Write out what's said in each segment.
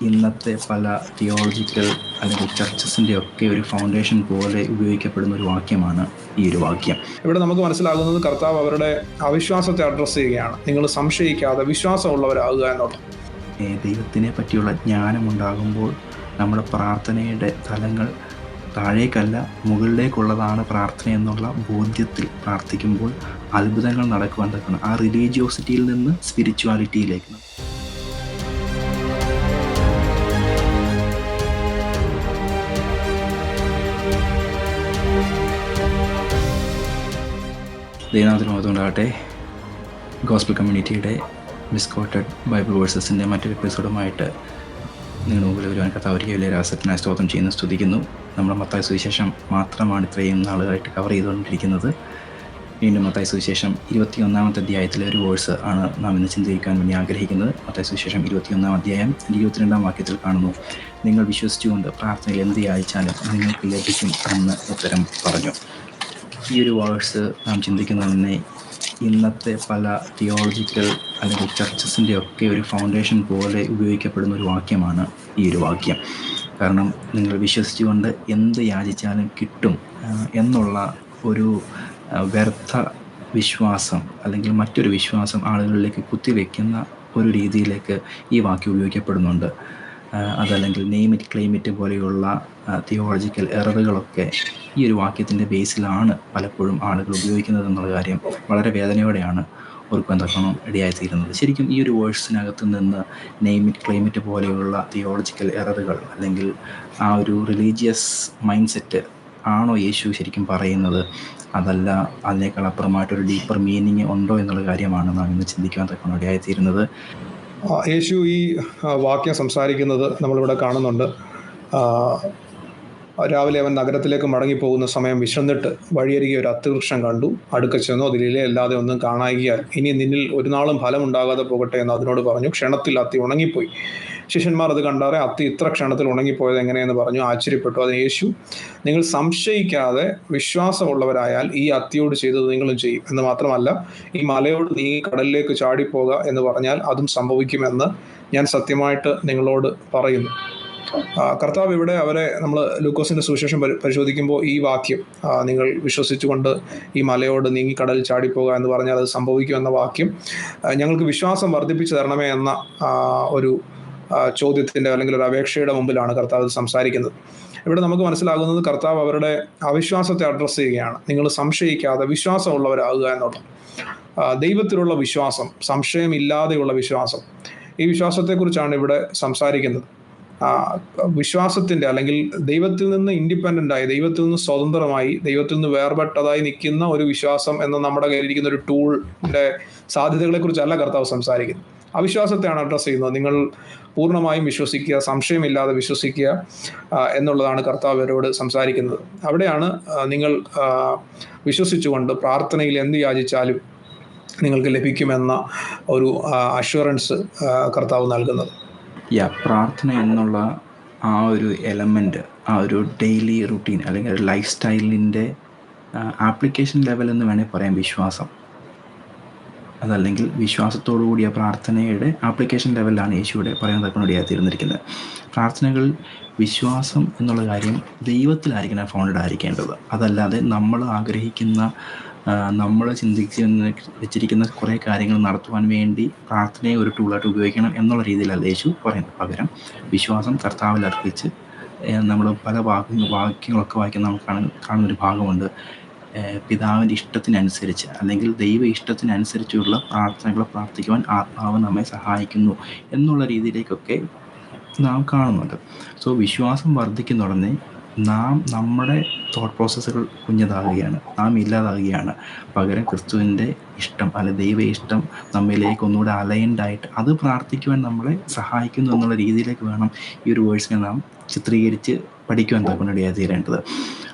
ഇന്നത്തെ പല തിയോളജിക്കൽ അല്ലെങ്കിൽ ചർച്ചസിൻ്റെ ഒക്കെ ഒരു ഫൗണ്ടേഷൻ പോലെ ഉപയോഗിക്കപ്പെടുന്ന ഒരു വാക്യമാണ് ഈ ഒരു വാക്യം. ഇവിടെ നമുക്ക് മനസ്സിലാകുന്നത് കർത്താവ് അവരുടെ അവിശ്വാസത്തെ അഡ്രസ്സ് ചെയ്യുകയാണ്. നിങ്ങൾ സംശയിക്കാതെ വിശ്വാസമുള്ളവരാകുക എന്നുള്ളത്. ദൈവത്തിനെ പറ്റിയുള്ള ജ്ഞാനമുണ്ടാകുമ്പോൾ നമ്മുടെ പ്രാർത്ഥനയുടെ തലങ്ങൾ താഴേക്കല്ല മുകളിലേക്കുള്ളതാണ് പ്രാർത്ഥന എന്നുള്ള ബോധ്യത്തിൽ പ്രാർത്ഥിക്കുമ്പോൾ അത്ഭുതങ്ങൾ നടക്കുവാൻ തക്കണം. ആ റിലീജിയോസിറ്റിയിൽ നിന്ന് സ്പിരിച്വാലിറ്റിയിലേക്ക്. ദൈവനാമത്തിന് മഹത്വമുണ്ടാകട്ടെ. ഗോസ്പൽ കമ്മ്യൂണിറ്റിയുടെ മിസ്കോട്ടഡ് ബൈബിൾ വേഴ്സസിൻ്റെ മറ്റൊരു എപ്പിസോഡുമായിട്ട് നിങ്ങളുടെ മുമ്പിൽ വരുവാൻ കർത്താവ് വലിയ രാസത്തിനായി സ്തോത്രം ചെയ്യുന്നു, സ്തുതിക്കുന്നു. നമ്മുടെ മത്തായി സുവിശേഷം മാത്രമാണ് ഇത്രയും നാളുകളായിട്ട് കവർ ചെയ്തുകൊണ്ടിരിക്കുന്നത്. വീണ്ടും മത്തായി സുവിശേഷം 21-ാമത്തെ അധ്യായത്തിലെ ഒരു വേഴ്സ് ആണ് നാം ഇന്ന് ചിന്തിക്കാൻ വേണ്ടി ആഗ്രഹിക്കുന്നത്. മത്തായി സുവിശേഷം 21-ാം അധ്യായം 22-ാം വാക്യത്തിൽ കാണുന്നു, നിങ്ങൾ വിശ്വസിച്ചുകൊണ്ട് പ്രാർത്ഥനയിൽ എന്ത് യാചിച്ചാലും നിങ്ങൾക്ക് ലഭിക്കും എന്ന് ഉത്തരം പറഞ്ഞു. ഈ ഒരു വേഴ്സ് നാം ചിന്തിക്കുന്നതിനെ ഇന്നത്തെ പല തിയോളജിക്കൽ അല്ലെങ്കിൽ ചർച്ചസിൻ്റെ ഒക്കെ ഒരു ഫൗണ്ടേഷൻ പോലെ ഉപയോഗിക്കപ്പെടുന്ന ഒരു വാക്യമാണ് ഈ ഒരു വാക്യം. കാരണം നിങ്ങൾ വിശ്വസിച്ചുകൊണ്ട് എന്ത് യാചിച്ചാലും കിട്ടും എന്നുള്ള ഒരു വ്യർത്ഥ വിശ്വാസം അല്ലെങ്കിൽ മറ്റൊരു വിശ്വാസം ആളുകളിലേക്ക് കുത്തിവെക്കുന്ന ഒരു രീതിയിലേക്ക് ഈ വാക്യം ഉപയോഗിക്കപ്പെടുന്നുണ്ട്. അതല്ലെങ്കിൽ നെയിം ഇറ്റ് ക്ലെയിം ഇറ്റ് പോലെയുള്ള തിയോളജിക്കൽ എററുകളൊക്കെ ഈ ഒരു വാക്യത്തിൻ്റെ ബേസിലാണ് പലപ്പോഴും ആളുകൾ ഉപയോഗിക്കുന്നത് എന്നുള്ള കാര്യം വളരെ വേദനയോടെയാണ് ഓർക്കാൻ തക്കണം ഇടയായിത്തീരുന്നത്. ശരിക്കും ഈ ഒരു വേഴ്സിനകത്ത് നിന്ന് നെയിം ഇറ്റ് ക്ലെയിം ഇറ്റ് പോലെയുള്ള തിയോളജിക്കൽ എററുകൾ അല്ലെങ്കിൽ ആ ഒരു റിലീജിയസ് മൈൻഡ് സെറ്റ് ആണോ യേശു ശരിക്കും പറയുന്നത്, അതല്ല അതിനേക്കാൾ അപ്പുറമായിട്ടൊരു ഡീപ്പർ മീനിങ് ഉണ്ടോ എന്നുള്ള കാര്യമാണ് നാം ഇന്ന് ചിന്തിക്കാൻ തക്കണം ഇടയായിത്തീരുന്നത്. യേശു ഈ വാക്യം സംസാരിക്കുന്നത് നമ്മളിവിടെ കാണുന്നുണ്ട്. രാവിലെ അവൻ നഗരത്തിലേക്ക് മടങ്ങിപ്പോകുന്ന സമയം വിശന്നിട്ട് വഴിയരികെ ഒരു അത്തിവൃക്ഷം കണ്ടു. അടുക്ക ചെന്നു അതിലെ അല്ലാതെ ഒന്നും കാണായികയാൽ ഇനി നിന്നിൽ ഒരു നാളും ഫലം ഉണ്ടാകാതെ പോകട്ടെ എന്ന് അതിനോട് പറഞ്ഞു. ക്ഷണത്തിൽ അത്തി ഉണങ്ങിപ്പോയി. ശിഷ്യന്മാർ അത് കണ്ടാറെ അത്തി ഇത്ര ക്ഷണത്തിൽ ഉണങ്ങിപ്പോയത് എങ്ങനെയെന്ന് പറഞ്ഞു ആശ്ചര്യപ്പെട്ടു. അതിന് യേശു, നിങ്ങൾ സംശയിക്കാതെ വിശ്വാസമുള്ളവരായാൽ ഈ അത്തിയോട് ചെയ്തത് നിങ്ങളും ചെയ്യും. എന്ന് മാത്രമല്ല, ഈ മലയോട് നീ കടലിലേക്ക് ചാടിപ്പോക എന്ന് പറഞ്ഞാൽ അതും സംഭവിക്കുമെന്ന് ഞാൻ സത്യമായിട്ട് നിങ്ങളോട് പറയുന്നു. കർത്താവ് ഇവിടെ അവരെ, നമ്മൾ ലൂക്കോസിന്റെ സുവിശേഷം പരിശോധിക്കുമ്പോൾ ഈ വാക്യം, നിങ്ങൾ വിശ്വസിച്ചുകൊണ്ട് ഈ മലയോട് നീങ്ങി കടലിൽ ചാടിപ്പോക എന്ന് പറഞ്ഞാൽ അത് സംഭവിക്കുമെന്ന വാക്യം ഞങ്ങൾക്ക് വിശ്വാസം വർദ്ധിപ്പിച്ചു തരണമേ എന്ന ഒരു ചോദ്യത്തിൻ്റെ അല്ലെങ്കിൽ ഒരു അപേക്ഷയുടെ മുമ്പിലാണ് കർത്താവ് സംസാരിക്കുന്നത്. ഇവിടെ നമുക്ക് മനസ്സിലാകുന്നത് കർത്താവ് അവരുടെ അവിശ്വാസത്തെ അഡ്രസ്സ് ചെയ്യുകയാണ്. നിങ്ങൾ സംശയിക്കാതെ വിശ്വാസമുള്ളവരാകുക എന്നുള്ളത്. ദൈവത്തിലുള്ള വിശ്വാസം, സംശയമില്ലാതെയുള്ള വിശ്വാസം, ഈ വിശ്വാസത്തെക്കുറിച്ചാണ് ഇവിടെ സംസാരിക്കുന്നത്. വിശ്വാസത്തിൻ്റെ അല്ലെങ്കിൽ ദൈവത്തിൽ നിന്ന് ഇൻഡിപെൻഡൻ്റായി, ദൈവത്തിൽ നിന്ന് സ്വതന്ത്രമായി, ദൈവത്തിൽ നിന്ന് വേർപെട്ടതായി നിൽക്കുന്ന ഒരു വിശ്വാസം എന്ന നമ്മുടെ കയ്യിലിരിക്കുന്ന ഒരു ടൂളിൻ്റെ സാധ്യതകളെ കുറിച്ചല്ല കർത്താവ് സംസാരിക്കുന്നത്. അവിശ്വാസത്തെയാണ് അഡ്രസ്സ് ചെയ്യുന്നത്. നിങ്ങൾ പൂർണ്ണമായും വിശ്വസിക്കുക, സംശയമില്ലാതെ വിശ്വസിക്കുക എന്നുള്ളതാണ് കർത്താവ് അവരോട് സംസാരിക്കുന്നത്. അവിടെയാണ് നിങ്ങൾ വിശ്വസിച്ചുകൊണ്ട് പ്രാർത്ഥനയിൽ എന്ത് യാചിച്ചാലും നിങ്ങൾക്ക് ലഭിക്കുമെന്ന ഒരു അഷ്വറൻസ് കർത്താവ് നൽകുന്നത്. പ്രാർത്ഥന എന്നുള്ള ആ ഒരു എലമെൻറ്റ്, ആ ഒരു ഡെയിലി റുട്ടീൻ അല്ലെങ്കിൽ ഒരു ലൈഫ് സ്റ്റൈലിൻ്റെ ആപ്ലിക്കേഷൻ ലെവൽ എന്ന് വേണേൽ പറയാം വിശ്വാസം. അതല്ലെങ്കിൽ വിശ്വാസത്തോടു കൂടിയ പ്രാർത്ഥനയുടെ ആപ്ലിക്കേഷൻ ലെവലിലാണ് യേശുവിടെ പറയാൻ തക്കനോടിയായി തീർന്നിരിക്കുന്നത്. പ്രാർത്ഥനകൾ വിശ്വാസം എന്നുള്ള കാര്യം ദൈവത്തിലായിരിക്കണം ഫൗണ്ടഡ് ആയിരിക്കേണ്ടത്. അതല്ലാതെ നമ്മൾ ആഗ്രഹിക്കുന്ന, നമ്മൾ ചിന്തിച്ച് വെച്ചിരിക്കുന്ന കുറേ കാര്യങ്ങൾ നടത്തുവാൻ വേണ്ടി പ്രാർത്ഥനയെ ഒരു ടൂളായിട്ട് ഉപയോഗിക്കണം എന്നുള്ള രീതിയിലല്ല യേശു പറയുന്നത്. പകരം വിശ്വാസം കർത്താവിൽ അർപ്പിച്ച് നമ്മൾ പല വാക്യങ്ങളൊക്കെ വായിക്കുന്ന നമുക്ക് കാണുന്നൊരു ഭാഗമുണ്ട്. പിതാവിൻ്റെ ഇഷ്ടത്തിനനുസരിച്ച് അല്ലെങ്കിൽ ദൈവ ഇഷ്ടത്തിനനുസരിച്ചുള്ള പ്രാർത്ഥനകൾ പ്രാർത്ഥിക്കുവാൻ ആത്മാവ് നമ്മെ സഹായിക്കുന്നു എന്നുള്ള രീതിയിലേക്കൊക്കെ നാം കാണുന്നുണ്ട്. സോ വിശ്വാസം വർദ്ധിക്കുന്നുടനെ നാം നമ്മുടെ തോട്ട് പ്രോസസ്സുകൾ കുഞ്ഞതാകുകയാണ്, നാം ഇല്ലാതാകുകയാണ്. പകരം ക്രിസ്തുവിൻ്റെ ഇഷ്ടം അല്ലെങ്കിൽ ദൈവ ഇഷ്ടം നമ്മിലേക്ക് ഒന്നുകൂടെ അലൈൻഡായിട്ട് അത് പ്രാർത്ഥിക്കുവാൻ നമ്മളെ സഹായിക്കുന്നു എന്നുള്ള രീതിയിലേക്ക് വേണം ഈ ഒരു വേഴ്സിനെ നാം ചിത്രീകരിച്ച് പഠിക്കുവാൻ തക്കനിടയായി തീരേണ്ടത്.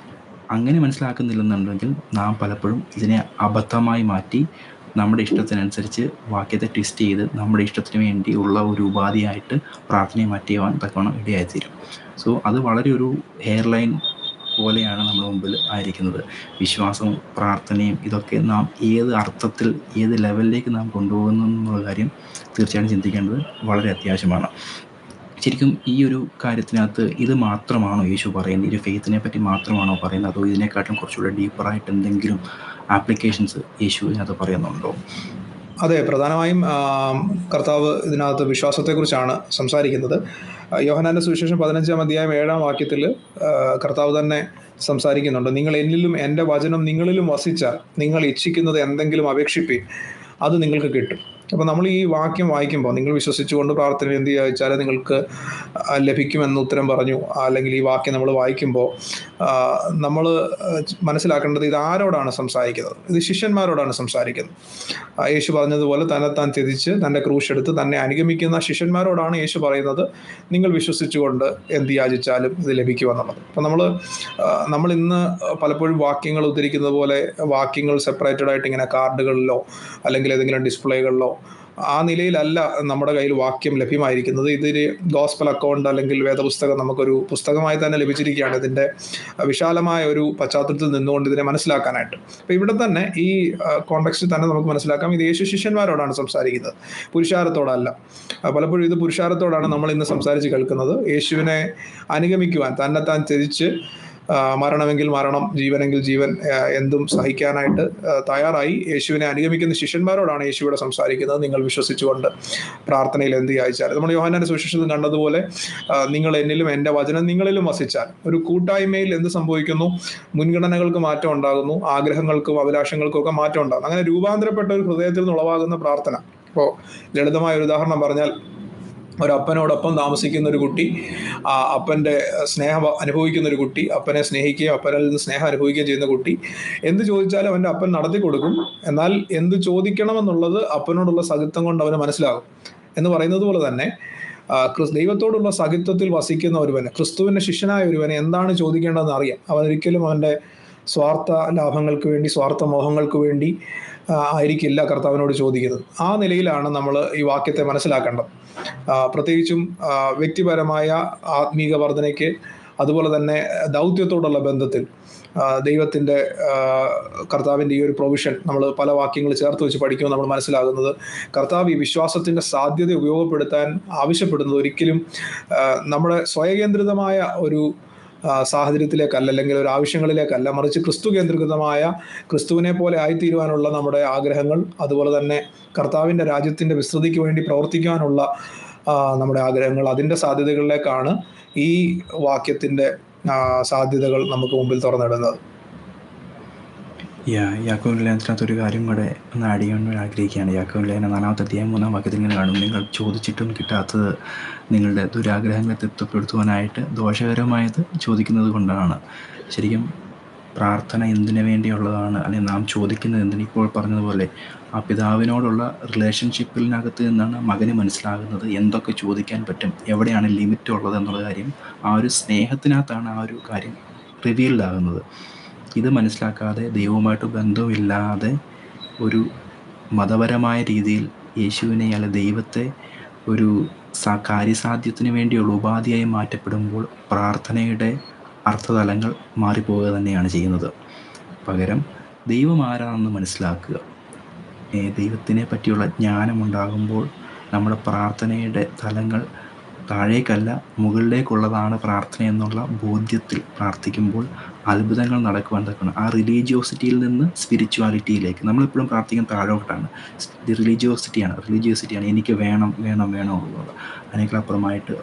അങ്ങനെ മനസ്സിലാക്കുന്നില്ലെന്നുണ്ടെങ്കിൽ നാം പലപ്പോഴും ഇതിനെ അബദ്ധമായി മാറ്റി നമ്മുടെ ഇഷ്ടത്തിനനുസരിച്ച് വാക്യത്തെ ട്വിസ്റ്റ് ചെയ്ത് നമ്മുടെ ഇഷ്ടത്തിന് വേണ്ടിയുള്ള ഒരു ഉപാധിയായിട്ട് പ്രാർത്ഥനയെ മാറ്റിയാൻ തക്കവണ്ണം ഇടയായിത്തീരും. സോ അത് വളരെ ഒരു ഹെയർലൈൻ പോലെയാണ് നമ്മുടെ മുമ്പിൽ ആയിരിക്കുന്നത്. വിശ്വാസവും പ്രാർത്ഥനയും ഇതൊക്കെ നാം ഏത് അർത്ഥത്തിൽ, ഏത് ലെവലിലേക്ക് നാം കൊണ്ടുപോകുന്നു എന്നുള്ള കാര്യം തീർച്ചയായിട്ടും ചിന്തിക്കേണ്ടത് വളരെ അത്യാവശ്യമാണ്. ശരിക്കും ഈ ഒരു കാര്യത്തിനകത്ത് ഇത് മാത്രമാണോ യേശു പറയുന്നത്? ഈ ഒരു ഫെയ്ത്തിനെ പറ്റി മാത്രമാണോ പറയുന്നത്? അതോ ഇതിനെക്കാട്ടും കുറച്ചുകൂടെ ഡീപ്പറായിട്ട് എന്തെങ്കിലും ആപ്ലിക്കേഷൻസ് യേശു ഇതിനകത്ത് പറയുന്നുണ്ടോ? അതെ, പ്രധാനമായും കർത്താവ് ഇതിനകത്ത് വിശ്വാസത്തെക്കുറിച്ചാണ് സംസാരിക്കുന്നത്. യോഹന്നാന്റെ സുവിശേഷം 15-ാം അധ്യായം 7-ാം വാക്യത്തിൽ കർത്താവ് തന്നെ സംസാരിക്കുന്നുണ്ട്. നിങ്ങൾ എന്നിലും എൻ്റെ വചനം നിങ്ങളിലും വസിച്ചാൽ നിങ്ങൾ ഇച്ഛിക്കുന്നത് എന്തെങ്കിലും അപേക്ഷിപ്പീൻ, അത് നിങ്ങൾക്ക് കിട്ടും. അപ്പോൾ നമ്മൾ ഈ വാക്യം വായിക്കുമ്പോൾ, നിങ്ങൾ വിശ്വസിച്ചുകൊണ്ട് പ്രാർത്ഥന എന്ത് ചോദിച്ചാൽ നിങ്ങൾക്ക് ലഭിക്കുമെന്ന് ഉത്തരം പറഞ്ഞു, അല്ലെങ്കിൽ ഈ വാക്യം നമ്മൾ വായിക്കുമ്പോൾ നമ്മൾ മനസ്സിലാക്കേണ്ടത് ഇത് ആരോടാണ് സംസാരിക്കുന്നത്? ഇത് ശിഷ്യന്മാരോടാണ് സംസാരിക്കുന്നത്. യേശു പറഞ്ഞതുപോലെ തന്നെത്താൻ ത്യജിച്ച് തൻ്റെ ക്രൂശ് എടുത്ത് തന്നെ അനുഗമിക്കുന്ന ശിഷ്യന്മാരോടാണ് യേശു പറയുന്നത്, നിങ്ങൾ വിശ്വസിച്ചുകൊണ്ട് എന്ത് യാചിച്ചാലും ഇത് ലഭിക്കുമെന്നുള്ളത്. അപ്പം നമ്മൾ ഇന്ന് പലപ്പോഴും വാക്യങ്ങൾ ഉദ്ധരിക്കുന്നത് പോലെ വാക്യങ്ങൾ സെപ്പറേറ്റഡ് ആയിട്ട് ഇങ്ങനെ കാർഡുകളിലോ അല്ലെങ്കിൽ ഏതെങ്കിലും ഡിസ്പ്ലേകളിലോ ആ നിലയിലല്ല നമ്മുടെ കയ്യിൽ വാക്യം ലഭ്യമായിരിക്കുന്നത്. ഇതൊരു ഗോസ്പൽ അക്കൗണ്ട് അല്ലെങ്കിൽ വേദപുസ്തകം നമുക്കൊരു പുസ്തകമായി തന്നെ ലഭിച്ചിരിക്കുകയാണ്, ഇതിൻ്റെ വിശാലമായ ഒരു പശ്ചാത്തലത്തിൽ നിന്നുകൊണ്ട് ഇതിനെ മനസ്സിലാക്കാനായിട്ട്. അപ്പോൾ ഇവിടെ തന്നെ ഈ കോണ്ടെക്സ്റ്റിൽ തന്നെ നമുക്ക് മനസ്സിലാക്കാം, ഇത് യേശു ശിഷ്യന്മാരോടാണ് സംസാരിക്കുന്നത്, പുരുഷാരത്തോടല്ല. പലപ്പോഴും ഇത് പുരുഷാരത്തോടാണ് നമ്മൾ ഇന്ന് സംസാരിച്ച് കേൾക്കുന്നത്. യേശുവിനെ അനുഗമിക്കുവാൻ തന്നെത്താൻ ത്യജിച്ച് മരണമെങ്കിൽ മരണം, ജീവനെങ്കിൽ ജീവൻ, എന്തും സഹിക്കാനായിട്ട് തയ്യാറായി യേശുവിനെ അനുഗമിക്കുന്ന ശിഷ്യന്മാരോടാണ് യേശു ഇവിടെ സംസാരിക്കുന്നത്. നിങ്ങൾ വിശ്വസിച്ചുകൊണ്ട് പ്രാർത്ഥനയിൽ എന്ത് യാചിച്ചാൽ, നമ്മൾ യോഹന്നാന്റെ സുവിശേഷത്തിൽ കണ്ടതുപോലെ നിങ്ങൾ എന്നിലും എൻ്റെ വചനം നിങ്ങളിലും വസിച്ചാൽ. ഒരു കൂട്ടായ്മയിൽ എന്ത് സംഭവിക്കുന്നു? മുൻഗണനകൾക്ക് മാറ്റം ഉണ്ടാകുന്നു, ആഗ്രഹങ്ങൾക്കും അഭിലാഷങ്ങൾക്കും ഒക്കെ മാറ്റം ഉണ്ടാകുന്നു. അങ്ങനെ രൂപാന്തരപ്പെട്ട ഒരു ഹൃദയത്തിൽ നിന്ന് ഉളവാകുന്ന പ്രാർത്ഥന. ഇപ്പോൾ ലളിതമായ ഒരു ഉദാഹരണം പറഞ്ഞാൽ, ഒരപ്പനോടൊപ്പം താമസിക്കുന്ന ഒരു കുട്ടി, അപ്പൻ്റെ സ്നേഹം അനുഭവിക്കുന്ന ഒരു കുട്ടി, അപ്പനെ സ്നേഹിക്കുകയും അപ്പനിൽ നിന്ന് സ്നേഹം അനുഭവിക്കുകയും ചെയ്യുന്ന കുട്ടി, എന്ത് ചോദിച്ചാലും അവൻ്റെ അപ്പൻ നടത്തി കൊടുക്കും. എന്നാൽ എന്ത് ചോദിക്കണമെന്നുള്ളത് അപ്പനോടുള്ള സഹിത്വം കൊണ്ട് അവന് മനസ്സിലാകും. എന്ന് പറയുന്നത് പോലെ തന്നെ ദൈവത്തോടുള്ള സഹിത്വത്തിൽ വസിക്കുന്ന ഒരുവന്, ക്രിസ്തുവിൻ്റെ ശിഷ്യനായ ഒരുവന് എന്താണ് ചോദിക്കേണ്ടതെന്ന് അറിയാം. അവനൊരിക്കലും അവൻ്റെ സ്വാർത്ഥ ലാഭങ്ങൾക്ക് വേണ്ടി, സ്വാർത്ഥ മോഹങ്ങൾക്ക് വേണ്ടി ആയിരിക്കില്ല കർത്താവിനോട് ചോദിക്കുന്നത്. ആ നിലയിലാണ് നമ്മൾ ഈ വാക്യത്തെ മനസ്സിലാക്കേണ്ടത്. പ്രത്യേകിച്ചും വ്യക്തിപരമായ ആത്മീക വർധനയ്ക്ക്, അതുപോലെ തന്നെ ദൗത്യത്തോടുള്ള ബന്ധത്തിൽ ദൈവത്തിൻ്റെ കർത്താവിൻ്റെ ഈ ഒരു പ്രൊവിഷൻ നമ്മൾ പല വാക്യങ്ങൾ ചേർത്ത് വെച്ച് പഠിക്കുമ്പോൾ നമ്മൾ മനസ്സിലാകുന്നത്, കർത്താവ് ഈ വിശ്വാസത്തിൻ്റെ സാധ്യത ഉപയോഗപ്പെടുത്താൻ ആവശ്യപ്പെടുന്നത് ഒരിക്കലും നമ്മുടെ സ്വയകേന്ദ്രിതമായ ഒരു സാഹചര്യത്തിലേക്കല്ല, അല്ലെങ്കിൽ ഒരു ആവശ്യങ്ങളിലേക്കല്ല, മറിച്ച് ക്രിസ്തു കേന്ദ്രീകൃതമായ, ക്രിസ്തുവിനെ പോലെ ആയിത്തീരുവാനുള്ള നമ്മുടെ ആഗ്രഹങ്ങൾ, അതുപോലെ തന്നെ കർത്താവിൻ്റെ രാജ്യത്തിൻ്റെ വിസ്തൃതിക്ക് വേണ്ടി പ്രവർത്തിക്കാനുള്ള നമ്മുടെ ആഗ്രഹങ്ങൾ, അതിൻ്റെ സാധ്യതകളിലേക്കാണ് ഈ വാക്യത്തിൻ്റെ സാധ്യതകൾ നമുക്ക് മുമ്പിൽ തുറന്നിടുന്നത്. യാക്കോബിന്റെ ലേഖനത്തിനകത്ത് ഒരു കാര്യം കൂടെ ഒന്ന് ആഡ് ചെയ്യാൻ ആഗ്രഹിക്കുകയാണ്. യാക്കോബിന്റെ ലേഖനം 4-ാമത്തെ അധ്യായം 3-ാം വാക്യത്തിൽ ഇങ്ങനെ കാണും, നിങ്ങൾ ചോദിച്ചിട്ടും കിട്ടാത്തത് നിങ്ങളുടെ ദുരാഗ്രഹങ്ങളെ തൃപ്തിപ്പെടുത്തുവാനായിട്ട് ദോഷകരമായത് ചോദിക്കുന്നത് കൊണ്ടാണ്. ശരിക്കും പ്രാർത്ഥന എന്തിനു വേണ്ടിയുള്ളതാണ്, അല്ലെങ്കിൽ നാം ചോദിക്കുന്നത് എന്തിന്? ഇപ്പോൾ പറഞ്ഞതുപോലെ ആ പിതാവിനോടുള്ള റിലേഷൻഷിപ്പിനകത്ത് നിന്നാണ് മകന് മനസ്സിലാകുന്നത് എന്തൊക്കെ ചോദിക്കാൻ പറ്റും, എവിടെയാണ് ലിമിറ്റ് ഉള്ളത് എന്നുള്ള കാര്യം. ആ ഒരു സ്നേഹത്തിനകത്താണ് ആ ഒരു കാര്യം റിവീൽഡ് ആകുന്നത്. ഇത് മനസ്സിലാക്കാതെ, ദൈവവുമായിട്ട് ബന്ധമില്ലാതെ ഒരു മതപരമായ രീതിയിൽ യേശുവിനെ അല്ല ദൈവത്തെ ഒരു കാര്യസാധ്യത്തിന് വേണ്ടിയുള്ള ഉപാധിയായി മാറ്റപ്പെടുമ്പോൾ പ്രാർത്ഥനയുടെ അർത്ഥതലങ്ങൾ മാറിപ്പോവുക തന്നെയാണ് ചെയ്യുന്നത്. പകരം ദൈവം ആരാണെന്ന് മനസ്സിലാക്കുക. ദൈവത്തിനെ പറ്റിയുള്ള ജ്ഞാനമുണ്ടാകുമ്പോൾ നമ്മുടെ പ്രാർത്ഥനയുടെ തലങ്ങൾ താഴേക്കല്ല മുകളിലേക്കുള്ളതാണ് പ്രാർത്ഥന എന്നുള്ള ബോധ്യത്തിൽ പ്രാർത്ഥിക്കുമ്പോൾ അത്ഭുതങ്ങൾ നടക്കുവാൻ തക്കണം. ആ റിലീജിയോസിറ്റിയിൽ നിന്ന് സ്പിരിച്വാലിറ്റിയിലേക്ക്. നമ്മളെപ്പോഴും പ്രാർത്ഥിക്കുന്ന താഴോട്ടാണ്, റിലീജിയോസിറ്റിയാണ് എനിക്ക് വേണം എന്നുള്ളത്. അതിനേക്കാളപ്പുറമായിട്ട്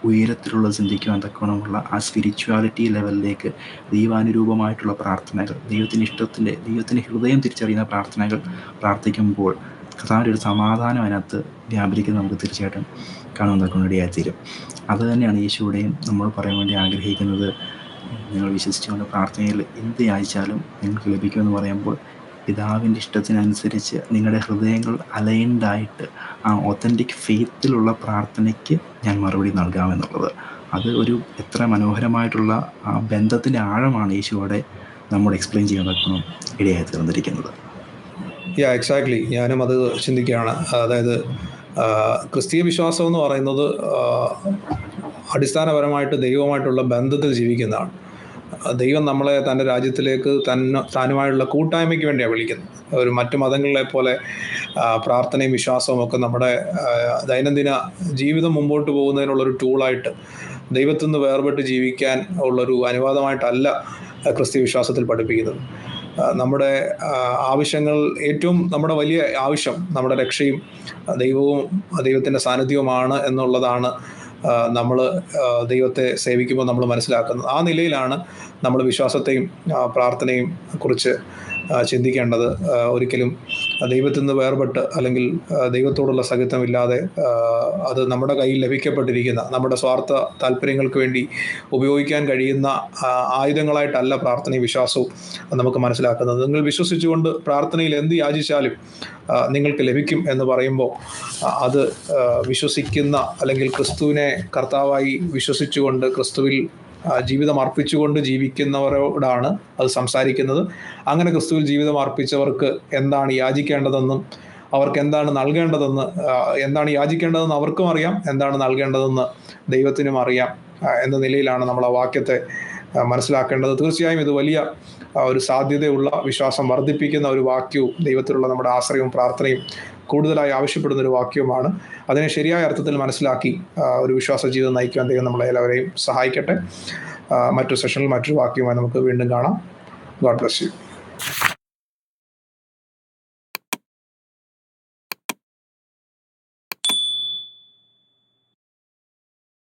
ഉയരത്തിലുള്ള ചിന്തിക്കുവാൻ തക്കവണ്ണമുള്ള ആ സ്പിരിച്വാലിറ്റി ലെവലിലേക്ക് ദൈവാനുരൂപമായിട്ടുള്ള പ്രാർത്ഥനകൾ, ദൈവത്തിൻ്റെ ഹൃദയം തിരിച്ചറിയുന്ന പ്രാർത്ഥനകൾ പ്രാർത്ഥിക്കുമ്പോൾ കർത്താവിൻ്റെ ഒരു സമാധാനം അതിനകത്ത് വ്യാപരിക്കുന്നത് നമുക്ക് തീർച്ചയായിട്ടും കാണാൻ തക്കവണ്ണം ഇടയായിത്തീരും. അത് തന്നെയാണ് യേശുവിടെയും നമ്മൾ പറയാൻ വേണ്ടി ആഗ്രഹിക്കുന്നത്. നിങ്ങൾ വിശ്വസിച്ചുകൊണ്ട് പ്രാർത്ഥനയിൽ എന്ത് യാചിച്ചാലും നിങ്ങൾക്ക് ലഭിക്കുമെന്ന് പറയുമ്പോൾ പിതാവിൻ്റെ ഇഷ്ടത്തിനനുസരിച്ച് നിങ്ങളുടെ ഹൃദയങ്ങൾ അലൈൻഡായിട്ട് ആ ഒത്തൻറ്റിക് ഫെയ്ത്തിലുള്ള പ്രാർത്ഥനയ്ക്ക് ഞാൻ മറുപടി നൽകാമെന്നുള്ളത്. അത് ഒരു എത്ര മനോഹരമായിട്ടുള്ള ആ ബന്ധത്തിൻ്റെ ആഴമാണ് യേശുവോടെ നമ്മൾ എക്സ്പ്ലെയിൻ ചെയ്യാൻ തക്കണം ഇടയായി തീർന്നിരിക്കുന്നത്. എക്സാക്ട്ലി, ഞാനും അത് ചിന്തിക്കുകയാണ്. അതായത് ക്രിസ്തീയ വിശ്വാസം എന്ന് പറയുന്നത് അടിസ്ഥാനപരമായിട്ട് ദൈവമായിട്ടുള്ള ബന്ധത്തിൽ ജീവിക്കുന്നതാണ്. ദൈവം നമ്മളെ തൻ്റെ രാജ്യത്തിലേക്ക് താനുമായുള്ള കൂട്ടായ്മയ്ക്ക് വേണ്ടിയാണ് വിളിക്കുന്നത്. ഒരു മറ്റു മതങ്ങളിലെ പോലെ പ്രാർത്ഥനയും വിശ്വാസവും ഒക്കെ നമ്മുടെ ദൈനംദിന ജീവിതം മുമ്പോട്ട് പോകുന്നതിനുള്ളൊരു ടൂളായിട്ട്, ദൈവത്തിൽ നിന്ന് വേർപെട്ട് ജീവിക്കാൻ ഉള്ളൊരു അനുവാദമായിട്ടല്ല ക്രിസ്തീയ വിശ്വാസത്തിൽ പഠിപ്പിക്കുന്നത്. നമ്മുടെ ആവശ്യങ്ങൾ, ഏറ്റവും നമ്മുടെ വലിയ ആവശ്യം നമ്മുടെ രക്ഷയും ദൈവത്തിൻ്റെ സാന്നിധ്യവുമാണ് എന്നുള്ളതാണ് നമ്മൾ ദൈവത്തെ സേവിക്കുമ്പോൾ നമ്മൾ മനസ്സിലാക്കുന്നത്. ആ നിലയിലാണ് നമ്മൾ വിശ്വാസത്തെയും പ്രാർത്ഥനയും കുറിച്ച് ചിന്തിക്കേണ്ടത്. ഒരിക്കലും ദൈവത്തിൽ നിന്ന് വേർപെട്ട് അല്ലെങ്കിൽ ദൈവത്തോടുള്ള സഹിത്വമില്ലാതെ അത് നമ്മുടെ കയ്യിൽ ലഭിക്കപ്പെട്ടിരിക്കുന്ന നമ്മുടെ സ്വാർത്ഥ താല്പര്യങ്ങൾക്ക് വേണ്ടി ഉപയോഗിക്കാൻ കഴിയുന്ന ആയുധങ്ങളായിട്ടല്ല പ്രാർത്ഥനയും വിശ്വാസവും നമുക്ക് മനസ്സിലാക്കുന്നത്. നിങ്ങൾ വിശ്വസിച്ചുകൊണ്ട് പ്രാർത്ഥനയിൽ എന്ത് യാചിച്ചാലും നിങ്ങൾക്ക് ലഭിക്കും എന്ന് പറയുമ്പോൾ അത് വിശ്വസിക്കുന്ന അല്ലെങ്കിൽ ക്രിസ്തുവിനെ കർത്താവായി വിശ്വസിച്ചുകൊണ്ട് ക്രിസ്തുവിൽ ജീവിതം അർപ്പിച്ചുകൊണ്ട് ജീവിക്കുന്നവരോടാണ് അത് സംസാരിക്കുന്നത്. അങ്ങനെ ക്രിസ്തുവിൽ ജീവിതം അർപ്പിച്ചവർക്ക് എന്താണ് യാചിക്കേണ്ടതെന്നും അവർക്ക് എന്താണ് നൽകേണ്ടതെന്ന്, എന്താണ് യാചിക്കേണ്ടതെന്ന് അവർക്കും അറിയാം, എന്താണ് നൽകേണ്ടതെന്ന് ദൈവത്തിനും അറിയാം എന്ന നിലയിലാണ് നമ്മൾ ആ വാക്യത്തെ മനസ്സിലാക്കേണ്ടത്. തീർച്ചയായും ഇത് വലിയ ഒരു സാധ്യതയുള്ള, വിശ്വാസം വർദ്ധിപ്പിക്കുന്ന ഒരു വാക്യവും ദൈവത്തിലുള്ള നമ്മുടെ ആശ്രയവും പ്രാർത്ഥനയും കൂടുതലായി ആവശ്യപ്പെടുന്ന ഒരു വാക്യവുമാണ്. അതിനെ ശരിയായ അർത്ഥത്തിൽ മനസ്സിലാക്കി ഒരു വിശ്വാസ ജീവിതം നയിക്കാൻ ദൈവം നമ്മളെ എല്ലാവരെയും സഹായിക്കട്ടെ. മറ്റൊരു സെഷനിൽ മറ്റൊരു വാക്യവുമായി നമുക്ക് വീണ്ടും കാണാം. God bless you.